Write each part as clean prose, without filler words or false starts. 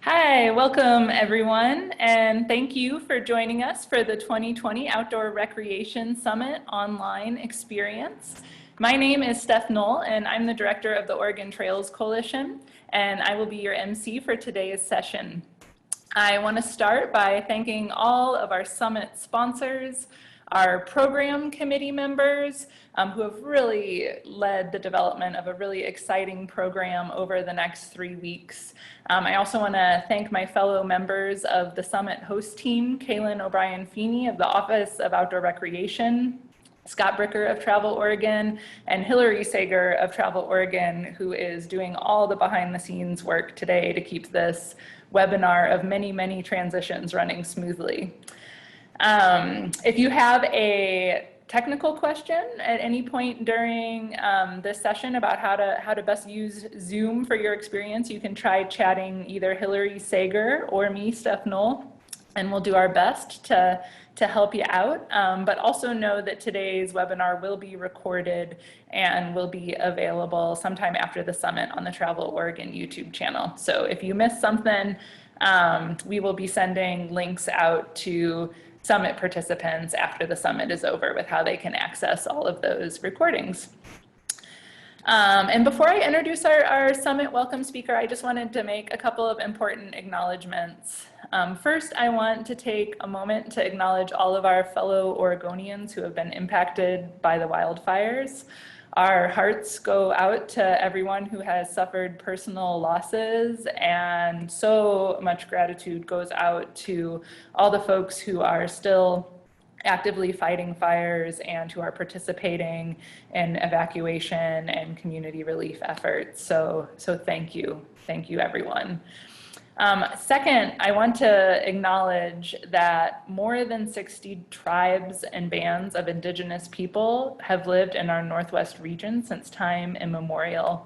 Hi, welcome everyone, and thank you for joining us for the 2020 Outdoor Recreation Summit online experience. My name is Steph Knoll, and I'm the director of the Oregon Trails Coalition, and I will be your MC for today's session. I want to start by thanking all of our summit sponsors, our program committee members who have really led the development of a really exciting program over the next 3 weeks. I also want to thank my fellow members of the summit host team, Kaylin O'Brien-Feeney of the Office of Outdoor Recreation, Scott Bricker of Travel Oregon, and Hillary Sager of Travel Oregon, who is doing all the behind the scenes work today to keep this webinar of many, many transitions running smoothly. If you have a technical question at any point during this session about how to best use Zoom for your experience, you can try chatting either Hillary Sager or me, Steph Knoll, and we'll do our best to help you out. But also know that today's webinar will be recorded and will be available sometime after the summit on the Travel Oregon YouTube channel. So if you missed something, we will be sending links out to summit participants after the summit is over with how they can access all of those recordings. And before I introduce our summit welcome speaker, I just wanted to make a couple of important acknowledgements. First, I want to take a moment to acknowledge all of our fellow Oregonians who have been impacted by the wildfires. Our hearts go out to everyone who has suffered personal losses, and so much gratitude goes out to all the folks who are still actively fighting fires and who are participating in evacuation and community relief efforts. So thank you everyone. Second, I want to acknowledge that more than 60 tribes and bands of indigenous people have lived in our Northwest region since time immemorial.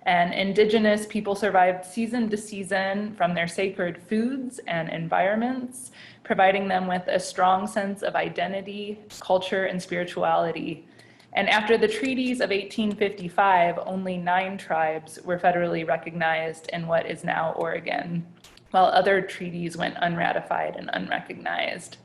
And indigenous people survived season to season from their sacred foods and environments, providing them with a strong sense of identity, culture, and spirituality. And after the treaties of 1855, only 9 tribes were federally recognized in what is now Oregon, while other treaties went unratified and unrecognized.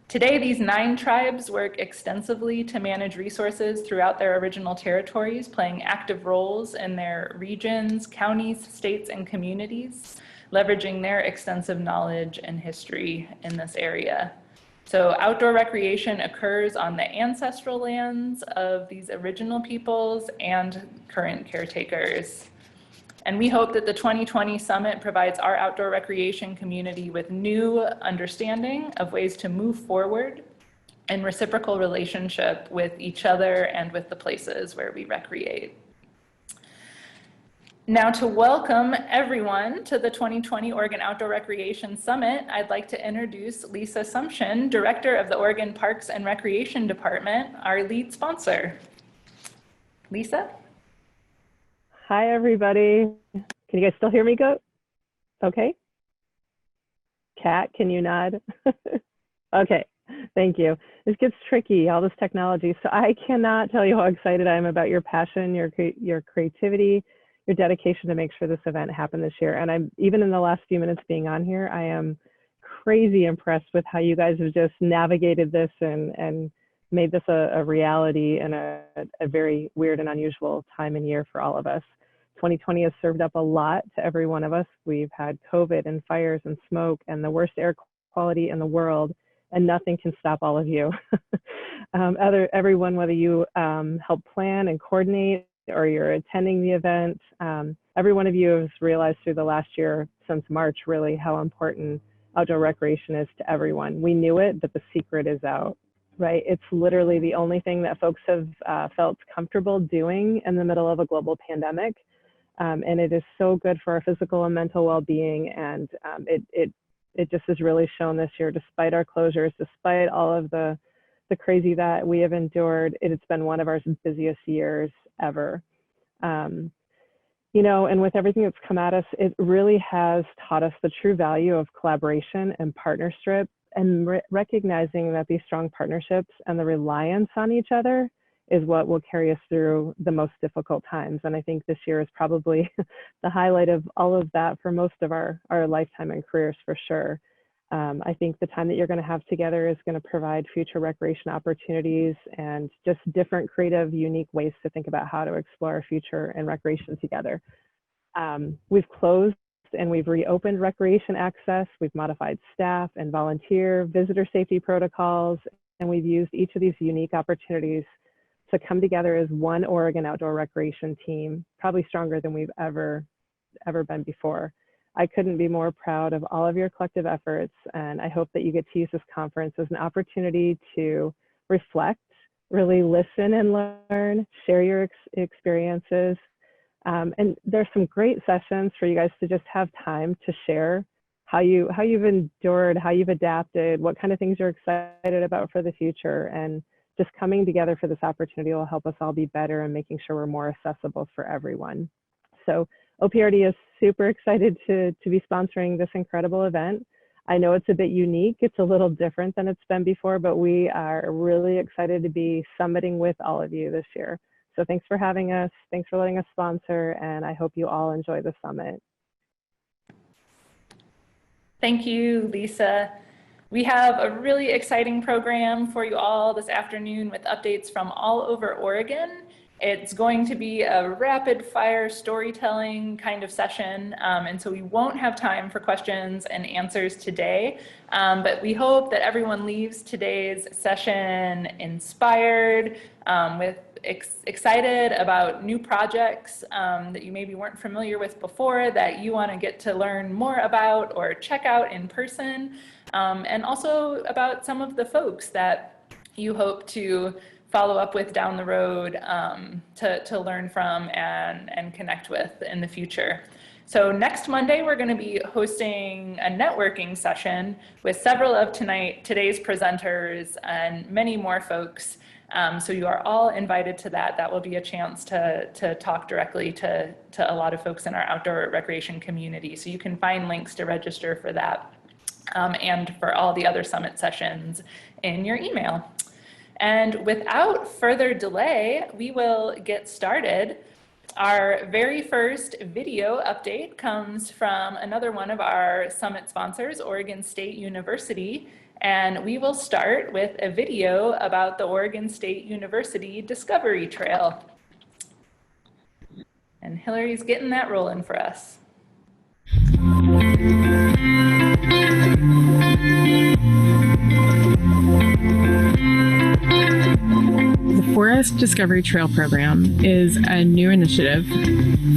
Today, these 9 tribes work extensively to manage resources throughout their original territories, playing active roles in their regions, counties, states, and communities, leveraging their extensive knowledge and history in this area. So outdoor recreation occurs on the ancestral lands of these original peoples and current caretakers. And we hope that the 2020 summit provides our outdoor recreation community with new understanding of ways to move forward in reciprocal relationship with each other and with the places where we recreate. Now, to welcome everyone to the 2020 Oregon Outdoor Recreation Summit, I'd like to introduce Lisa Sumption, Director of the Oregon Parks and Recreation Department, our lead sponsor. Lisa? Hi, everybody. Can you guys still hear me go? Okay. Kat, can you nod? Okay, thank you. This gets tricky, all this technology. So I cannot tell you how excited I am about your passion, your creativity, your dedication to make sure this event happened this year. And I'm even in the last few minutes being on here, I am crazy impressed with how you guys have just navigated this and made this a reality in a very weird and unusual time and year for all of us. 2020 has served up a lot to every one of us. We've had COVID and fires and smoke and the worst air quality in the world, and nothing can stop all of you. Everyone, whether you help plan and coordinate or you're attending the event, every one of you has realized through the last year, since March, really how important outdoor recreation is to everyone. We knew it, but the secret is out, right? It's literally the only thing that folks have felt comfortable doing in the middle of a global pandemic. And it is so good for our physical and mental well-being. And it just has really shown this year, despite our closures, despite all of the crazy that we have endured, it's been one of our busiest years ever. You know, and with everything that's come at us, it really has taught us the true value of collaboration and partnership, and recognizing that these strong partnerships and the reliance on each other is what will carry us through the most difficult times. And I think this year is probably the highlight of all of that for most of our lifetime and careers for sure. I think the time that you're going to have together is going to provide future recreation opportunities and just different creative, unique ways to think about how to explore our future and recreation together. We've closed and we've reopened recreation access. We've modified staff and volunteer visitor safety protocols, and we've used each of these unique opportunities to come together as one Oregon outdoor recreation team, probably stronger than we've ever been before. I couldn't be more proud of all of your collective efforts, and I hope that you get to use this conference as an opportunity to reflect, really listen and learn, share your experiences. And there's some great sessions for you guys to just have time to share how you've endured, how you've adapted, what kind of things you're excited about for the future. And just coming together for this opportunity will help us all be better and making sure we're more accessible for everyone. So OPRD is super excited to be sponsoring this incredible event. I know it's a bit unique. It's a little different than it's been before, but we are really excited to be summiting with all of you this year. So thanks for having us. Thanks for letting us sponsor, and I hope you all enjoy the summit. Thank you, Lisa. We have a really exciting program for you all this afternoon with updates from all over Oregon. It's going to be a rapid fire storytelling kind of session, and so we won't have time for questions and answers today, but we hope that everyone leaves today's session inspired, excited about new projects that you maybe weren't familiar with before that you want to get to learn more about or check out in person, and also about some of the folks that you hope to follow up with down the road to learn from and connect with in the future. So next Monday, we're going to be hosting a networking session with several of today's presenters and many more folks. So you are all invited to that. That will be a chance to talk directly to a lot of folks in our outdoor recreation community. So you can find links to register for that and for all the other summit sessions in your email. And without further delay, we will get started. Our very first video update comes from another one of our summit sponsors, Oregon State University. And we will start with a video about the Oregon State University Discovery Trail. And Hillary's getting that rolling for us. The Forest Discovery Trail Program is a new initiative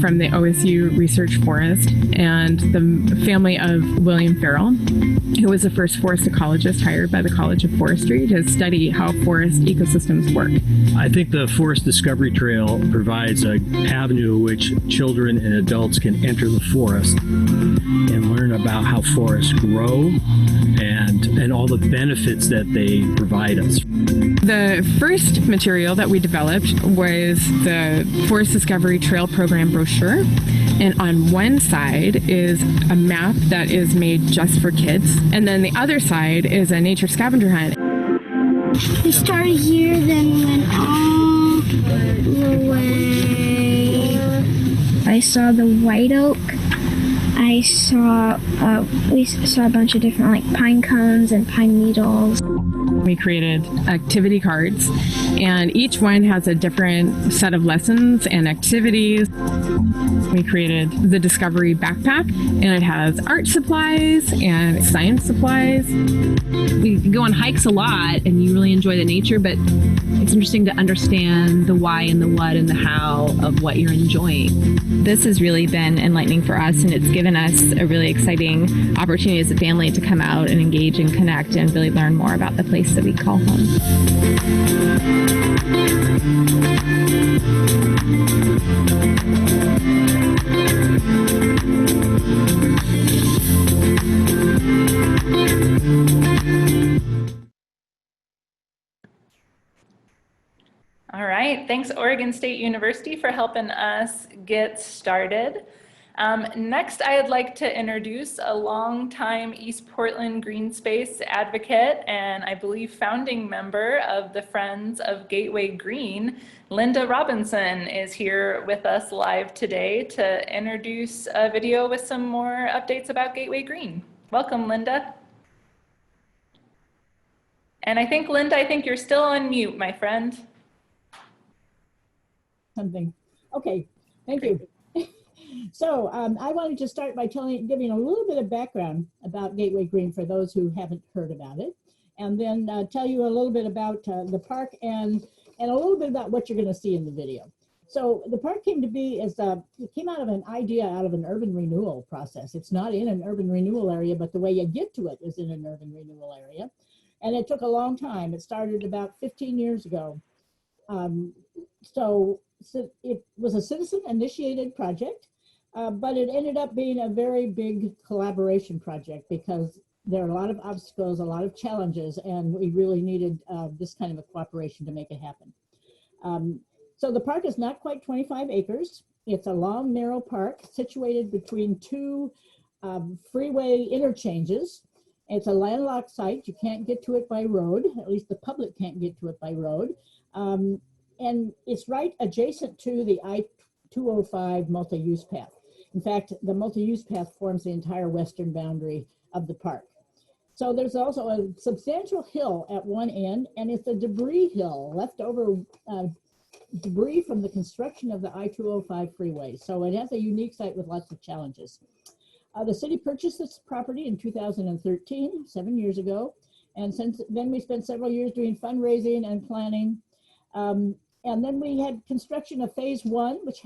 from the OSU Research Forest and the family of William Farrell, who was the first forest ecologist hired by the College of Forestry to study how forest ecosystems work. I think the Forest Discovery Trail provides an avenue in which children and adults can enter the forest and learn about how forests grow and all the benefits that they provide us. The first material that we developed was the Forest Discovery Trail Program brochure. And on one side is a map that is made just for kids. And then the other side is a nature scavenger hunt. We started here, then we went all the way. I saw the white oak. We saw a bunch of different like pine cones and pine needles. We created activity cards, and each one has a different set of lessons and activities. We created the Discovery Backpack, and it has art supplies and science supplies. We go on hikes a lot, and you really enjoy the nature, but it's interesting to understand the why and the what and the how of what you're enjoying. This has really been enlightening for us, and it's given us a really exciting opportunity as a family to come out and engage and connect and really learn more about the place that we call home. All right, thanks Oregon State University for helping us get started. Next, I'd like to introduce a longtime East Portland Green Space advocate and I believe founding member of the Friends of Gateway Green. Linda Robinson is here with us live today to introduce a video with some more updates about Gateway Green. Welcome, Linda. And Linda, I think you're still on mute, my friend. Something. Okay, thank you. So I wanted to start by giving a little bit of background about Gateway Green for those who haven't heard about it, and then tell you a little bit about the park and a little bit about what you're going to see in the video. So the park came to be as it came out of an idea out of an urban renewal process. It's not in an urban renewal area, but the way you get to it is in an urban renewal area, and it took a long time. It started about 15 years ago. So it was a citizen-initiated project. But it ended up being a very big collaboration project because there are a lot of obstacles, a lot of challenges, and we really needed this kind of a cooperation to make it happen. So the park is not quite 25 acres. It's a long, narrow park situated between two freeway interchanges. It's a landlocked site. You can't get to it by road. At least the public can't get to it by road. And it's right adjacent to the I-205 multi-use path. In fact, the multi-use path forms the entire western boundary of the park. So there's also a substantial hill at one end, and it's a debris hill, leftover debris from the construction of the I-205 freeway. So it has a unique site with lots of challenges. The city purchased this property in 2013, 7 years ago. And since then, we spent several years doing fundraising and planning. And then we had construction of phase one, which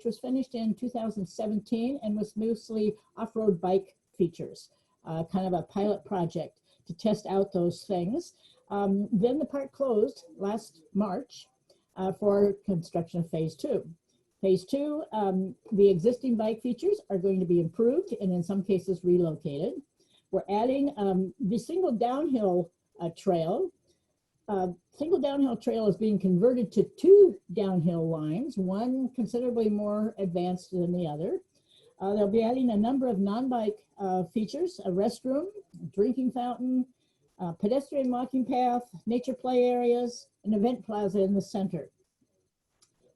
was finished in 2017 and was mostly off-road bike features, kind of a pilot project to test out those things. Then the park closed last March for construction of phase two. Phase two, the existing bike features are going to be improved and in some cases relocated. We're adding the single downhill trail. Single downhill trail is being converted to two downhill lines, one considerably more advanced than the other. They'll be adding a number of non-bike features, a restroom, a drinking fountain, pedestrian walking path, nature play areas, an event plaza in the center.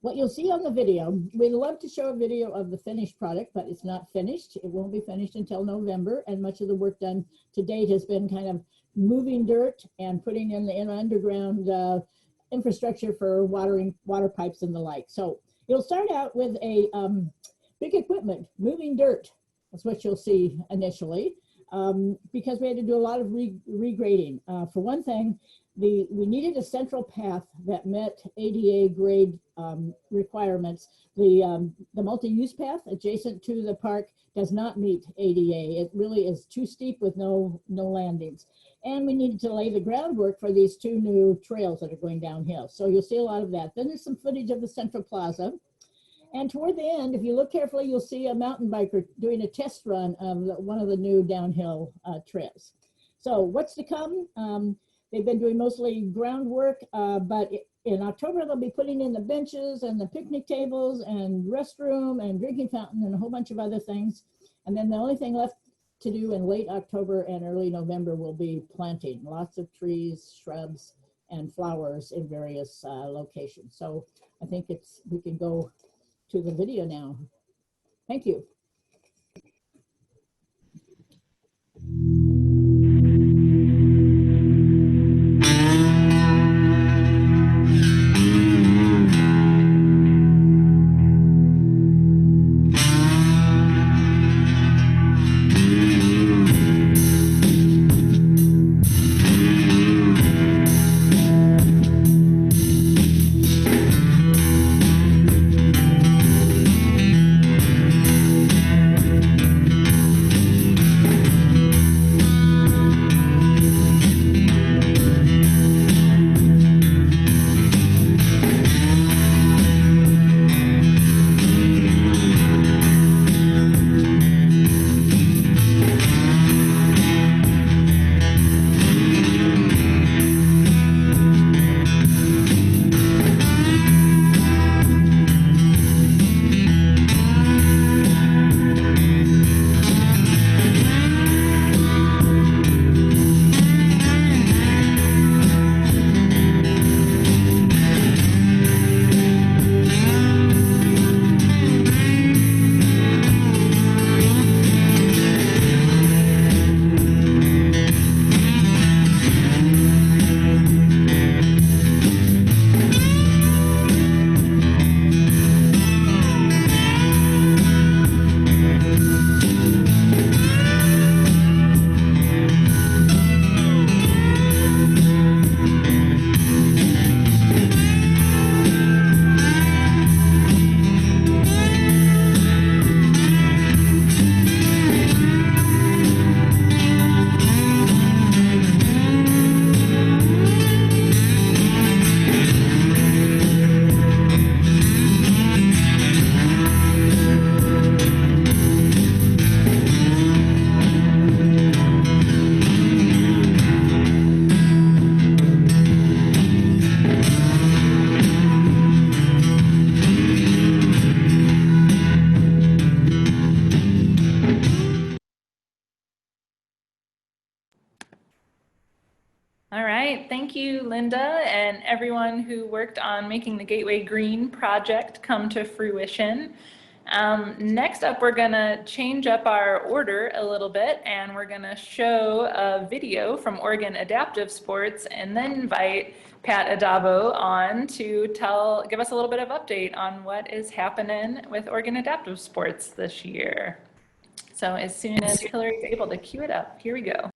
What you'll see on the video, we'd love to show a video of the finished product, but it's not finished. It won't be finished until November, and much of the work done to date has been kind of moving dirt and putting in the underground infrastructure for water pipes and the like. So you'll start out with a big equipment, moving dirt. That's what you'll see initially, because we had to do a lot of regrading. For one thing, we needed a central path that met ADA grade requirements. The multi-use path adjacent to the park does not meet ADA. It really is too steep with no landings. And we needed to lay the groundwork for these two new trails that are going downhill. So you'll see a lot of that. Then there's some footage of the central plaza. And toward the end, if you look carefully, you'll see a mountain biker doing a test run of one of the new downhill trails. So what's to come? They've been doing mostly groundwork, but in October, they'll be putting in the benches and the picnic tables and restroom and drinking fountain and a whole bunch of other things. And then the only thing left to do in late October and early November will be planting lots of trees, shrubs, and flowers in various locations. So I think we can go to the video now. Thank you. right, thank you, Linda, and everyone who worked on making the Gateway Green project come to fruition. Next up, we're gonna change up our order a little bit, and we're gonna show a video from Oregon Adaptive Sports and then invite Pat Adabo on to give us a little bit of update on what is happening with Oregon Adaptive Sports this year. So as soon as Hillary's able to cue it up, here we go.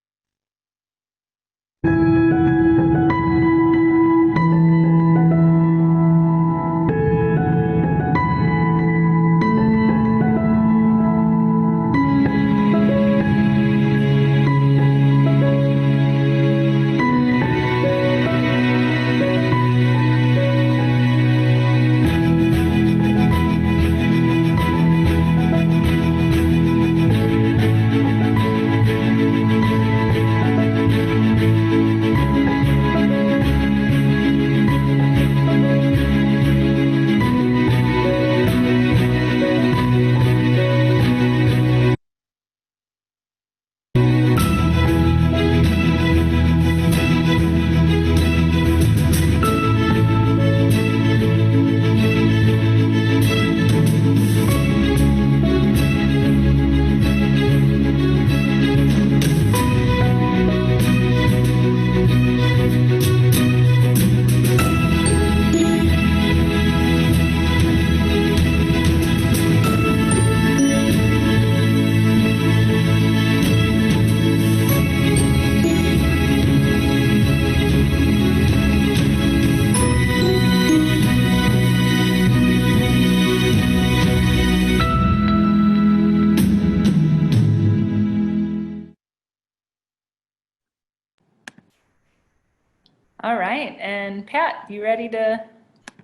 All right, and Pat, you ready to?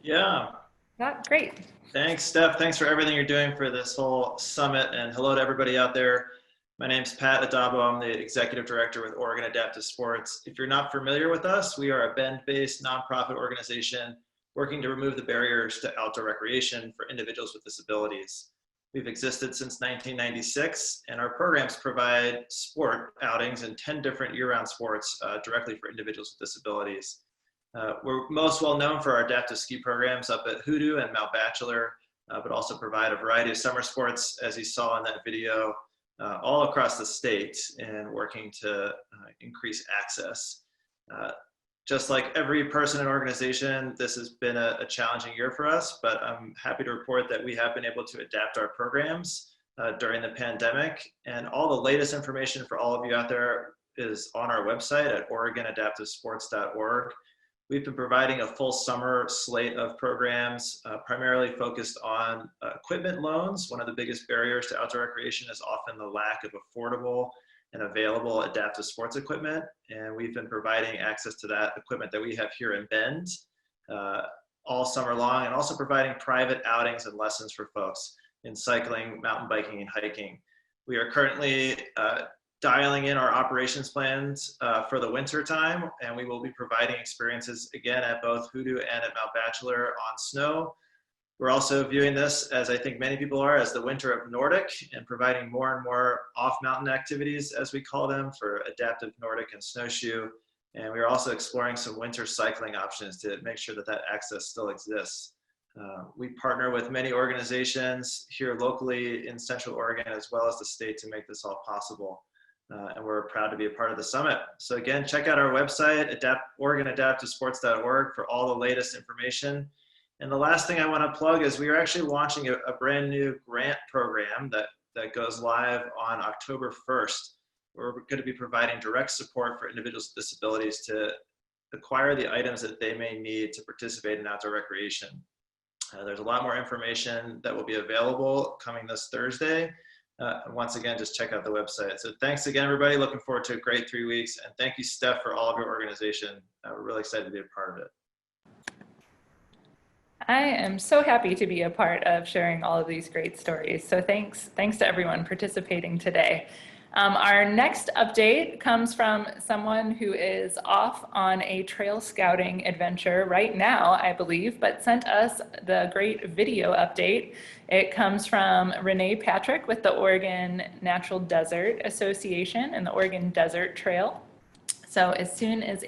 Yeah. Great. Thanks, Steph. Thanks for everything you're doing for this whole summit, and hello to everybody out there. My name's Pat Adabo. I'm the Executive Director with Oregon Adaptive Sports. If you're not familiar with us, we are a Bend-based nonprofit organization working to remove the barriers to outdoor recreation for individuals with disabilities. We've existed since 1996, and our programs provide sport outings in 10 different year-round sports directly for individuals with disabilities. We're most well known for our adaptive ski programs up at Hoodoo and Mount Bachelor, but also provide a variety of summer sports, as you saw in that video, all across the state, and working to increase access. Just like every person and organization, this has been a challenging year for us, but I'm happy to report that we have been able to adapt our programs during the pandemic, and all the latest information for all of you out there is on our website at OregonAdaptiveSports.org. We've been providing a full summer slate of programs, primarily focused on equipment loans. One of the biggest barriers to outdoor recreation is often the lack of affordable and available adaptive sports equipment. And we've been providing access to that equipment that we have here in Bend all summer long, and also providing private outings and lessons for folks in cycling, mountain biking, and hiking. We are currently dialing in our operations plans for the winter time, and we will be providing experiences again at both Hoodoo and at Mount Bachelor on snow. We're also viewing this, as I think many people are, as the winter of Nordic, and providing more and more off-mountain activities, as we call them, for adaptive Nordic and snowshoe. And we're also exploring some winter cycling options to make sure that that access still exists. We partner with many organizations here locally in Central Oregon, as well as the state, to make this all possible. And we're proud to be a part of the summit. So again, check out our website, OregonAdaptiveSports.org, for all the latest information. And the last thing I want to plug is we are actually launching a brand new grant program that goes live on October 1st. We're going to be providing direct support for individuals with disabilities to acquire the items that they may need to participate in outdoor recreation. There's a lot more information that will be available coming this Thursday. Once again, just check out the website. So thanks again, everybody. Looking forward to a great 3 weeks. And thank you, Steph, for all of your organization. We're really excited to be a part of it. I am so happy to be a part of sharing all of these great stories. So thanks to everyone participating today. Our next update comes from someone who is off on a trail scouting adventure right now, I believe, but sent us the great video update. It comes from Renee Patrick with the Oregon Natural Desert Association and the Oregon Desert Trail. So as soon as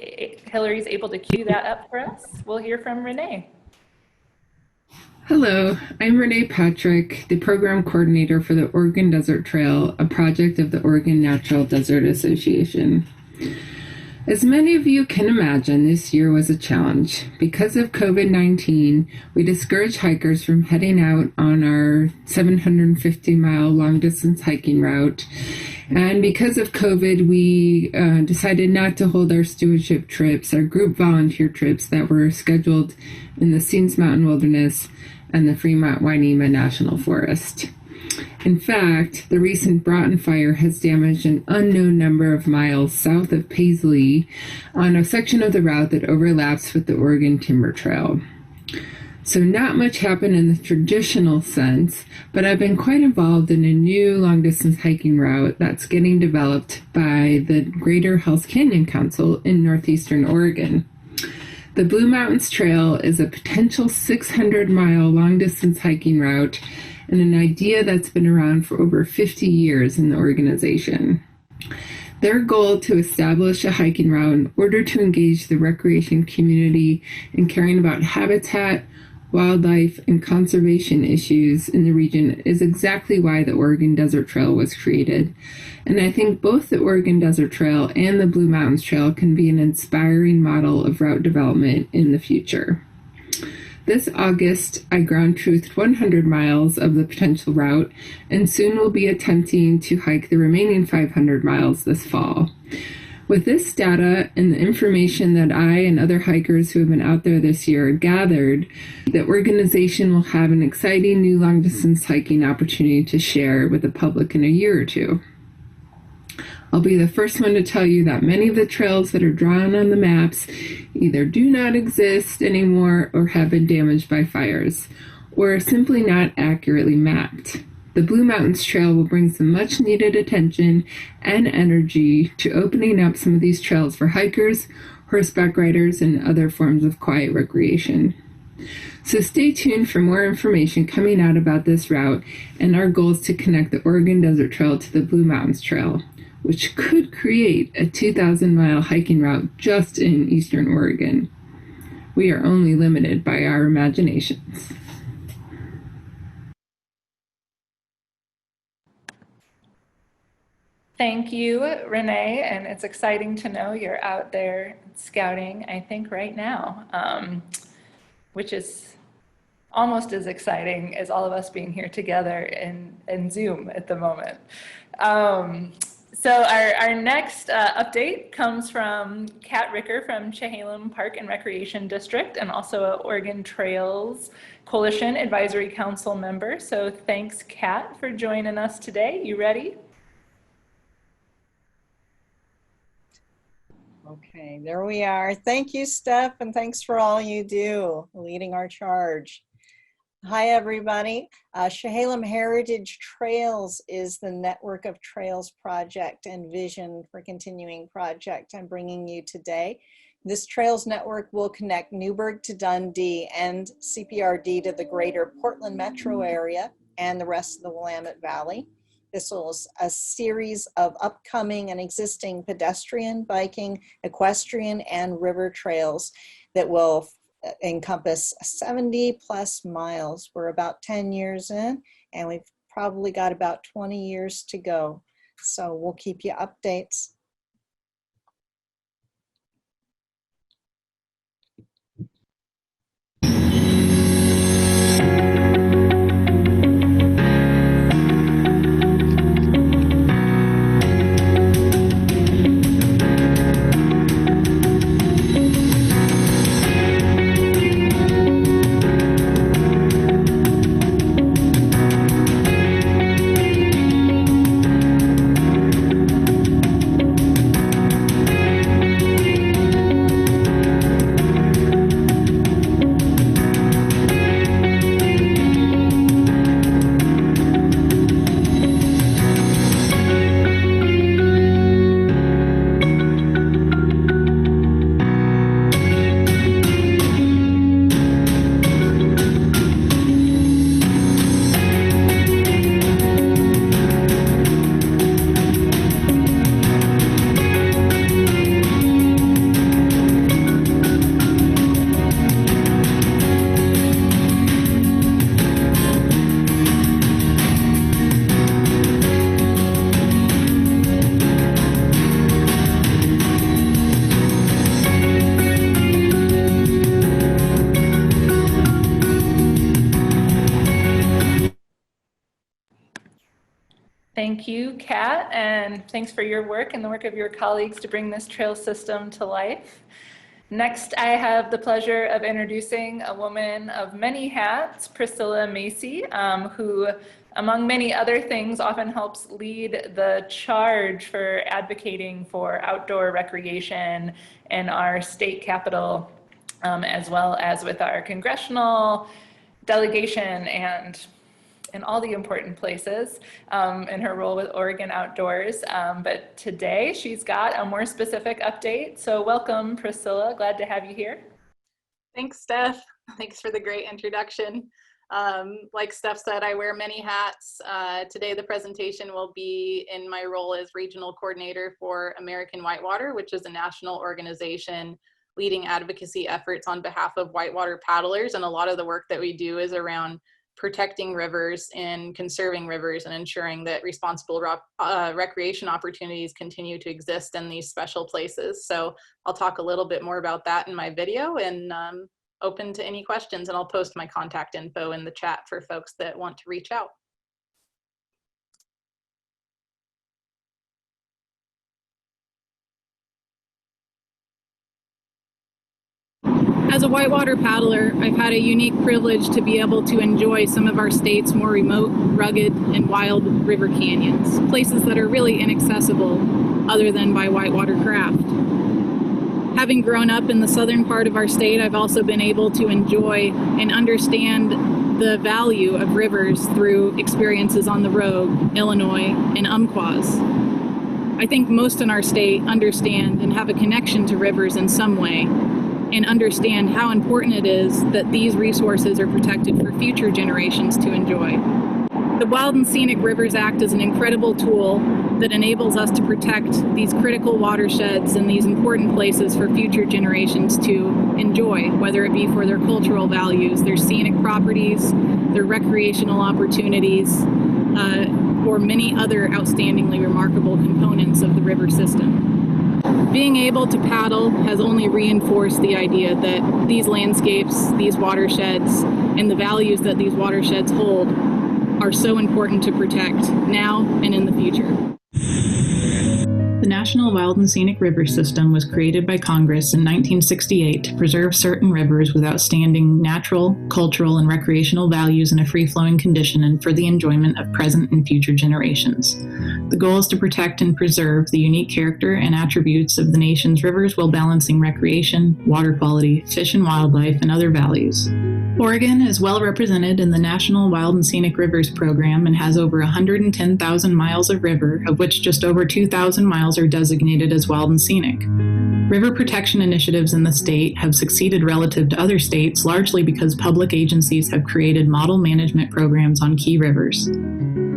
Hillary's able to cue that up for us, we'll hear from Renee. Hello, I'm Renee Patrick, the program coordinator for the Oregon Desert Trail, a project of the Oregon Natural Desert Association. As many of you can imagine, this year was a challenge. Because of COVID-19, we discouraged hikers from heading out on our 750-mile long-distance hiking route. And because of COVID, we decided not to hold our stewardship trips, our group volunteer trips that were scheduled in the Scenes Mountain Wilderness and the Fremont-Wainema National Forest. In fact, the recent Broughton fire has damaged an unknown number of miles south of Paisley on a section of the route that overlaps with the Oregon Timber Trail. So not much happened in the traditional sense, but I've been quite involved in a new long-distance hiking route that's getting developed by the Greater Hells Canyon Council in northeastern Oregon. The Blue Mountains Trail is a potential 600-mile long-distance hiking route and an idea that's been around for over 50 years in the organization. Their goal to establish a hiking route in order to engage the recreation community in caring about habitat, wildlife, and conservation issues in the region is exactly why the Oregon Desert Trail was created. And I think both the Oregon Desert Trail and the Blue Mountains Trail can be an inspiring model of route development in the future. This August, I ground truthed 100 miles of the potential route, and soon will be attempting to hike the remaining 500 miles this fall. With this data and the information that I and other hikers who have been out there this year gathered, the organization will have an exciting new long-distance hiking opportunity to share with the public in a year or two. I'll be the first one to tell you that many of the trails that are drawn on the maps either do not exist anymore or have been damaged by fires, or are simply not accurately mapped. The Blue Mountains Trail will bring some much needed attention and energy to opening up some of these trails for hikers, horseback riders, and other forms of quiet recreation. So stay tuned for more information coming out about this route and our goals to connect the Oregon Desert Trail to the Blue Mountains Trail, which could create a 2,000-mile hiking route just in eastern Oregon. We are only limited by our imaginations. Thank you, Renee, and it's exciting to know you're out there scouting, I think, right now, which is almost as exciting as all of us being here together in Zoom at the moment. So our next update comes from Kat Ricker from Chehalem Park and Recreation District, and also an Oregon Trails Coalition Advisory Council member. So thanks, Kat, for joining us today. You ready? Okay, there we are. Thank you, Steph, and thanks for all you do, leading our charge. Hi, everybody. Chehalem Heritage Trails is the Network of Trails project and vision for continuing project I'm bringing you today. This Trails Network will connect Newburgh to Dundee and CPRD to the greater Portland metro area and the rest of the Willamette Valley. This is a series of upcoming and existing pedestrian, biking, equestrian, and river trails that will encompass 70 plus miles. We're about 10 years in, and we've probably got about 20 years to go. So we'll keep you updates. Thank you, Kat, and thanks for your work and the work of your colleagues to bring this trail system to life. Next, I have the pleasure of introducing a woman of many hats, Priscilla Macy, who, among many other things, often helps lead the charge for advocating for outdoor recreation in our state capitol, as well as with our congressional delegation and in all the important places in her role with Oregon Outdoors. But today she's got a more specific update. So welcome, Priscilla. Glad to have you here. Thanks, Steph. Thanks for the great introduction. Like Steph said, I wear many hats. Today the presentation will be in my role as regional coordinator for American Whitewater, which is a national organization leading advocacy efforts on behalf of whitewater paddlers. And a lot of the work that we do is around protecting rivers and conserving rivers and ensuring that responsible recreation opportunities continue to exist in these special places. So I'll talk a little bit more about that in my video, and open to any questions, and I'll post my contact info in the chat for folks that want to reach out. As a whitewater paddler, I've had a unique privilege to be able to enjoy some of our state's more remote, rugged, and wild river canyons, places that are really inaccessible other than by whitewater craft. Having grown up in the southern part of our state, I've also been able to enjoy and understand the value of rivers through experiences on the Rogue, Illinois, and Umpqua's. I think most in our state understand and have a connection to rivers in some way, and understand how important it is that these resources are protected for future generations to enjoy. The Wild and Scenic Rivers Act is an incredible tool that enables us to protect these critical watersheds and these important places for future generations to enjoy, whether it be for their cultural values, their scenic properties, their recreational opportunities, or many other outstandingly remarkable components of the river system. Being able to paddle has only reinforced the idea that these landscapes, these watersheds, and the values that these watersheds hold are so important to protect now and in the future. The National Wild and Scenic River System was created by Congress in 1968 to preserve certain rivers with outstanding natural, cultural, and recreational values in a free-flowing condition and for the enjoyment of present and future generations. The goal is to protect and preserve the unique character and attributes of the nation's rivers while balancing recreation, water quality, fish and wildlife, and other values. Oregon is well represented in the National Wild and Scenic Rivers program and has over 110,000 miles of river, of which just over 2,000 miles are designated as wild and scenic. River protection initiatives in the state have succeeded relative to other states largely because public agencies have created model management programs on key rivers.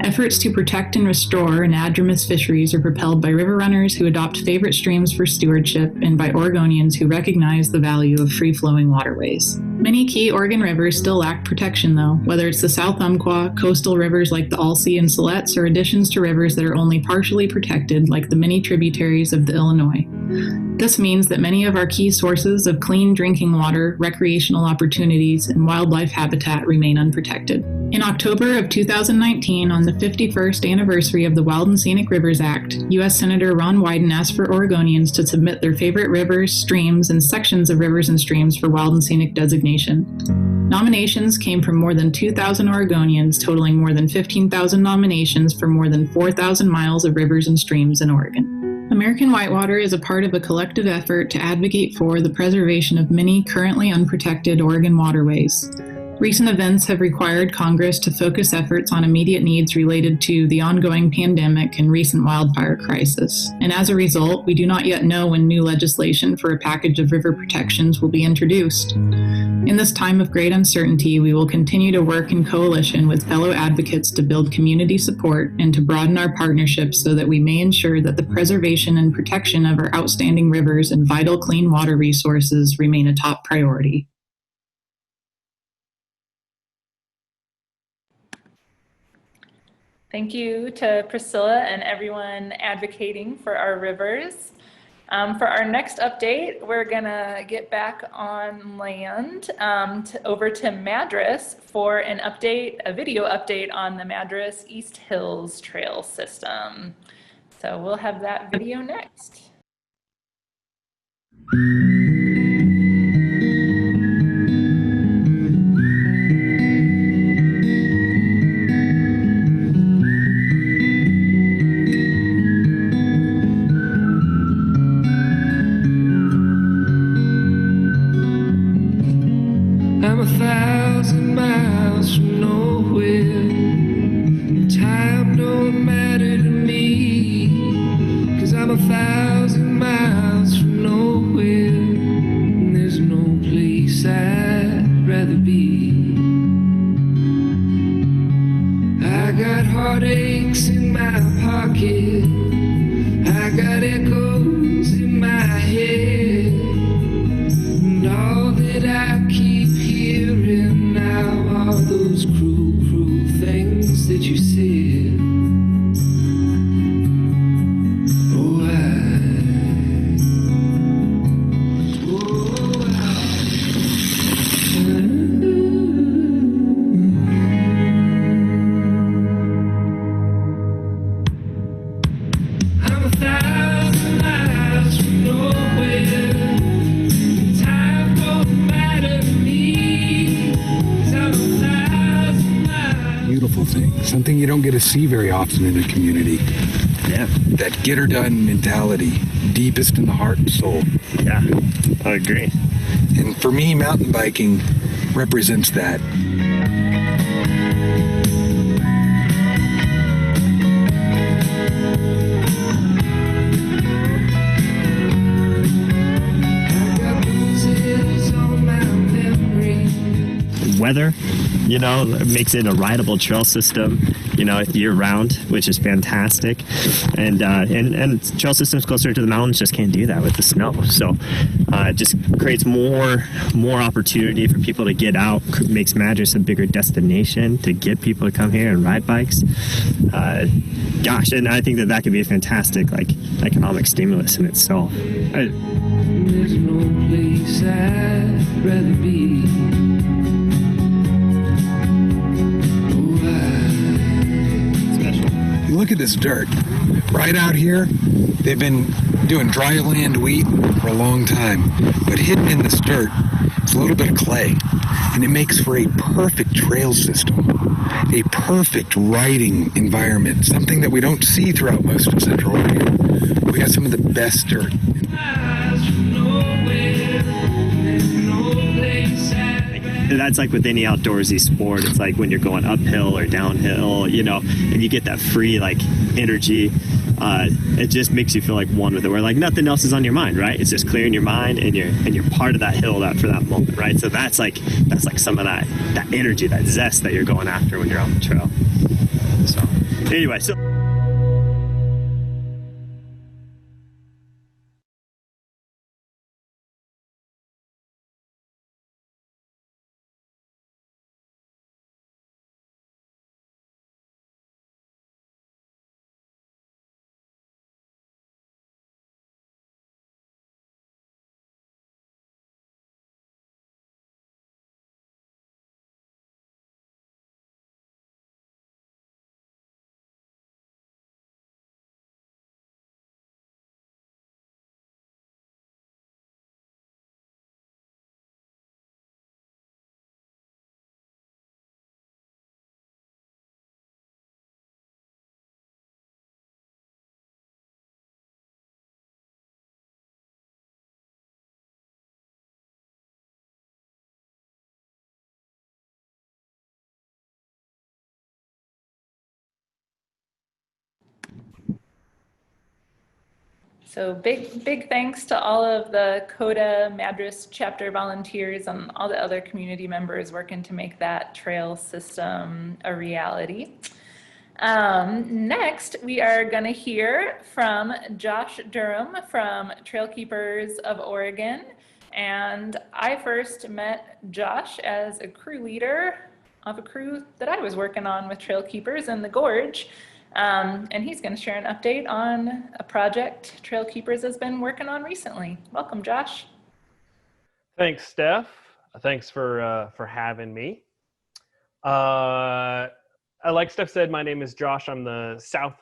Efforts to protect and restore anadromous fisheries are propelled by river runners who adopt favorite streams for stewardship and by Oregonians who recognize the value of free-flowing waterways. Many key Oregon rivers still lack protection, though, whether it's the South Umpqua, coastal rivers like the Alsea and Siletz, or additions to rivers that are only partially protected, like the many tributaries of the Illinois. This means that many of our key sources of clean drinking water, recreational opportunities, and wildlife habitat remain unprotected. In October of 2019, on the 51st anniversary of the Wild and Scenic Rivers Act, U.S. Senator Ron Wyden asked for Oregonians to submit their favorite rivers, streams, and sections of rivers and streams for wild and scenic designation. Nominations came from more than 2,000 Oregonians, totaling more than 15,000 nominations for more than 4,000 miles of rivers and streams in Oregon. American Whitewater is a part of a collective effort to advocate for the preservation of many currently unprotected Oregon waterways. Recent events have required Congress to focus efforts on immediate needs related to the ongoing pandemic and recent wildfire crisis. And as a result, we do not yet know when new legislation for a package of river protections will be introduced. In this time of great uncertainty, we will continue to work in coalition with fellow advocates to build community support and to broaden our partnerships so that we may ensure that the preservation and protection of our outstanding rivers and vital clean water resources remain a top priority. Thank you to Priscilla and everyone advocating for our rivers. For our next update, we're gonna get back on land over to Madras for an update, a video update on the Madras East Hills Trail System. So we'll have that video next. I'm 1,000 miles from nowhere. Time don't matter to me, 'cause I'm 1,000 miles from nowhere. And there's no place I'd rather be. I got heartaches in my pocket. I got echoes in my head. And all that I keep hearing now are those cruel, cruel things that you said. Oh, I'm 1,000 miles from nowhere. Time don't matter to me, 'cause I'm 1,000 miles. Beautiful thing, something you don't get to see very often in a community. Yeah. That get her done mentality, deepest in the heart and soul. Yeah, I agree. And for me, mountain biking represents that. Weather, you know, makes it a rideable trail system, you know, year round, which is fantastic. And trail systems closer to the mountains just can't do that with the snow. So it just creates more opportunity for people to get out, makes Madras a bigger destination to get people to come here and ride bikes. Gosh, and I think that could be a fantastic, like, economic stimulus in itself. There's no place I'd rather be. Look at this dirt. Right out here, they've been doing dry land wheat for a long time. But hidden in this dirt, it's a little bit of clay. And it makes for a perfect trail system. A perfect riding environment. Something that we don't see throughout most of Central Oregon. We got some of the best dirt. That's like with any outdoorsy sport. It's like when you're going uphill or downhill, you know, and you get that free like energy. It just makes you feel like one with it, where like nothing else is on your mind, right? It's just clearing your mind, and you're part of that hill for that moment, right? So that's like some of that energy, that zest that you're going after when you're on the trail. So anyway, so. So big thanks to all of the CODA Madras chapter volunteers and all the other community members working to make that trail system a reality. Next, we are going to hear from Josh Durham from Trailkeepers of Oregon. And I first met Josh as a crew leader of a crew that I was working on with Trailkeepers in the Gorge. And he's going to share an update on a project Trailkeepers has been working on recently. Welcome, Josh. Thanks, Steph. Thanks for having me. Like Steph said, my name is Josh. I'm the South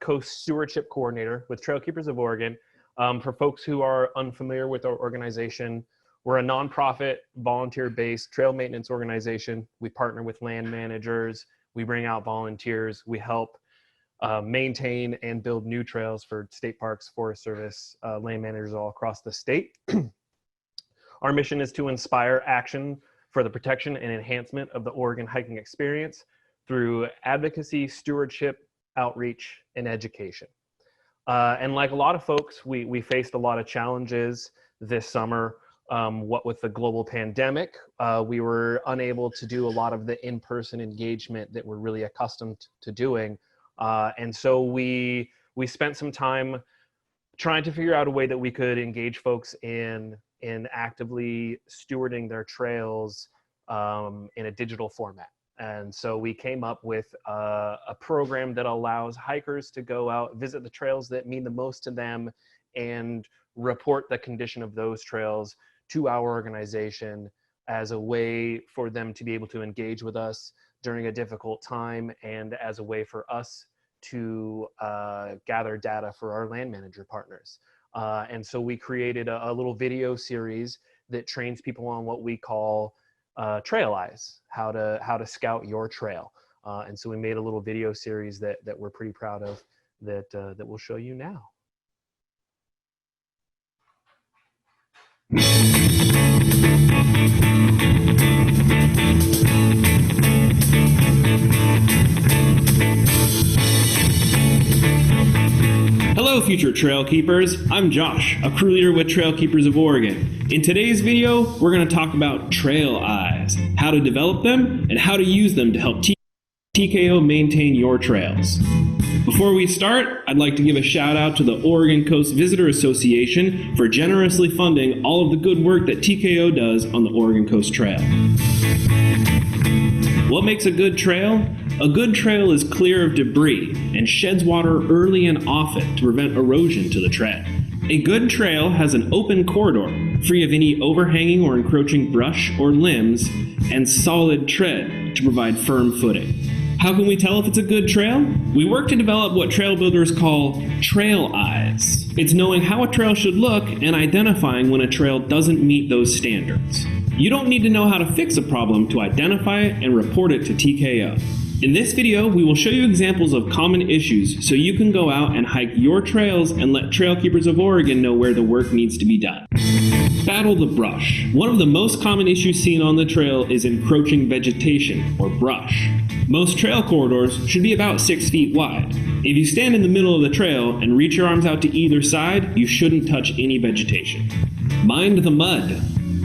Coast Stewardship Coordinator with Trailkeepers of Oregon. For folks who are unfamiliar with our organization, we're a nonprofit, volunteer-based trail maintenance organization. We partner with land managers. We bring out volunteers. We help maintain and build new trails for state parks, Forest Service, land managers all across the state. Our mission is to inspire action for the protection and enhancement of the Oregon hiking experience through advocacy, stewardship, outreach, and education. And like a lot of folks, we faced a lot of challenges this summer. What with the global pandemic, we were unable to do a lot of the in-person engagement that we're really accustomed to doing. And so we spent some time trying to figure out a way that we could engage folks in actively stewarding their trails in a digital format. And so we came up with a program that allows hikers to go out, visit the trails that mean the most to them, and report the condition of those trails to our organization as a way for them to be able to engage with us during a difficult time, and as a way for us to gather data for our land manager partners. And so we created a little video series that trains people on what we call Trail Eyes, how to scout your trail. And so we made a little video series that we're pretty proud of that we'll show you now. Hello, future trail keepers. I'm Josh, a crew leader with Trailkeepers of Oregon. In today's video, we're going to talk about trail eyes, how to develop them, and how to use them to help TKO maintain your trails. Before we start, I'd like to give a shout out to the Oregon Coast Visitor Association for generously funding all of the good work that TKO does on the Oregon Coast Trail. What makes a good trail? A good trail is clear of debris and sheds water early and often to prevent erosion to the tread. A good trail has an open corridor, free of any overhanging or encroaching brush or limbs, and solid tread to provide firm footing. How can we tell if it's a good trail? We work to develop what trail builders call trail eyes. It's knowing how a trail should look and identifying when a trail doesn't meet those standards. You don't need to know how to fix a problem to identify it and report it to TKO. In this video, we will show you examples of common issues so you can go out and hike your trails and let Trailkeepers of Oregon know where the work needs to be done. Battle the brush. One of the most common issues seen on the trail is encroaching vegetation, or brush. Most trail corridors should be about 6 feet wide. If you stand in the middle of the trail and reach your arms out to either side, you shouldn't touch any vegetation. Mind the mud.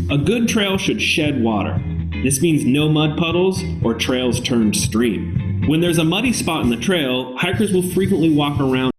A good trail should shed water. This means no mud puddles or trails turned stream. When there's a muddy spot in the trail, hikers will frequently walk around